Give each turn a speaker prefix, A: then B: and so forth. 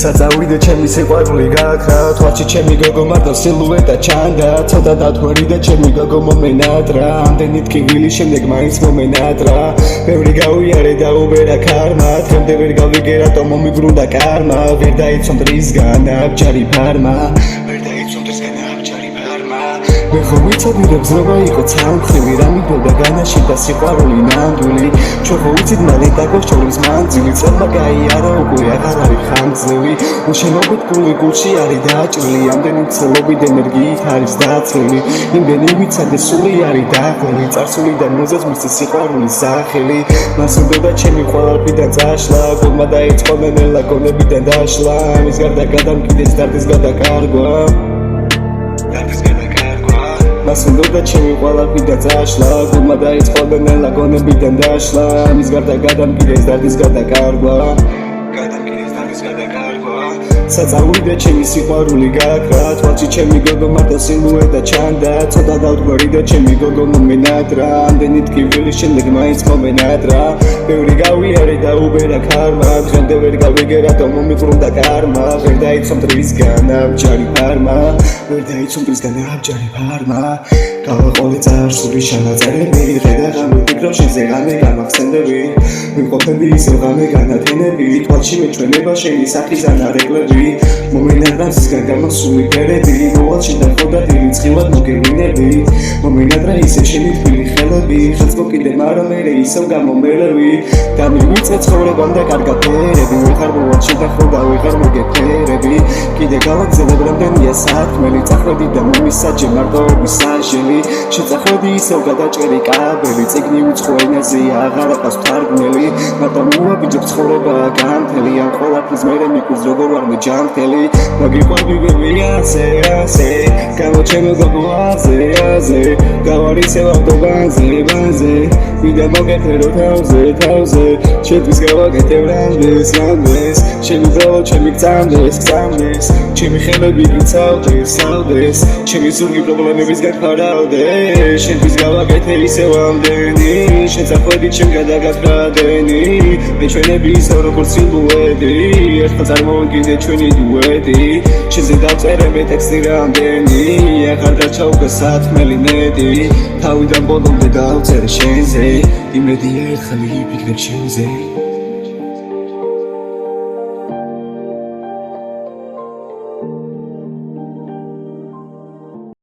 A: საწავიდე ჩემი სიყვარული გაქრა თვალში ჩემი გოგო მარტო სილუეტა ჩანდა ცოტა დათვარი და ჩემი გოგო მომენატრა ამდენით კიგილი შემდეგ მაინც მომენატრა ბევრი გავიარე და უბერა ქარმა თემდე ვერ გავიგე რატომ მომიბრუნდა კარმა ვერ დაიცვა მტრისგან აბჯარი ფარმა ვერ დაიცვა მტრისგან აბჯარი ფარმა მე ხო ვიცოდი რომ ზრობა იყო ცალმხრივი რა მინდოდა განაშიტა სიყვარული ნამდვილი ჩვენ ხო ვიცით მალე დაგოშორებს მანძილი წერმა გაიარა უკვე აღარ არის ხანგრძლივი უშენობით გული გულში არის დაჭრილი ამდენი მცელობით ენერგიით არის დაცლილი იმდენი ვიცადე სული არის დაღველი წარსულიდან მოზეს მისი სიყვარულის სახელი მას უნდა ჩემი ყველაფრიდან წაშლა გულმა დაიწყო მენელა გონებიდან დაშლა ამის გარდა გადამკიდეს დარდის გადაკარგვა მას უნდა ჩემი ყველაფრიდან წაშლა გულმა დაიწყო მენელა გონებიდან დაშლა ამის გარდა გადამკიდეს დარდის გადაკარგვა საწავიდე ჩემი სიყვარული გაქრა თვალში ჩემი გოგო მარტო სილუეტა ჩანდა ცოტა დავდგარი და ჩემი გოგო მომენატრა ამდენით კიბილი შემდეგ მაინც მომენატრა ბევრი გავიარე და უბერა ქარმა დღემდე ვერ გავიგე რატომ მომიბრუნდა კარმა ვერ დაიცვა მტრისგან აბჯარი ფარმა ვერ დაიცვა მტრისგან აბჯარი ფარმა გავაყოლე წარსული შანაწერები ხედა რამე ვფიქრობ შენზე რამე გამახსენდები ვიმყოფები ისევ რამე განათენები თვალში მეჩვენება შენი სახის ანარეკლები მომენატრა მზისგან გამოსული ფერები მოვალში დახოდა დილიწყილად მოგევინები მომენატრა ისე შენი თბილი ხელები ხელს მოკიდე მაგრამ მერე ისევ გამომერევი დამივიწე ცხოვრებამ და კარგა ფერები ვეღარ მოვალში დახოდა ვეღარ მოგეფერები კიდე გავაგზავნებ რამდენია საქმელი წახვედი და მომისაჯე მარტოობის საშელი შეწახვედი ისევ გადაჭერი კაბელი წიგნი უცხო ენაზეა აღარ აყავს თარგმნელი მაგრამ მოვაბიჯებ ცხოვრებაა განთელი ამ ყველაფრის მერე მიკვირს როგორ ვარ მე ჯანმრთელი მაგიყვები ვებიაზე ასე გამოჩენო გოგო აზე გავარისევ ავტობანზე ვიდა მოგეთერო თავზე შეთვის გავაკეთებ რამდენს ჩემი ძავა ჩემი გწამდეს ჩემი ხელები გიცავდეს ჩემი ზურგი პრობლემებისგან ხარავდეს შეთვის გავაკეთე ისევ ამდენი შეწახვედი ჩემ გადაგაქრადენი მეჩვენები ისევ როგორც სილუეტი ერთხელ წარმოვიდგინე ჩვენი დუეტი შენზე დავწერე მე ტექსტი რამდენი აღარ დარჩა უკვე საქმელი მეტი თავიდან ბოლომდე დავწერე შენზე იმედია ერთხელ იფიქრებ შენზე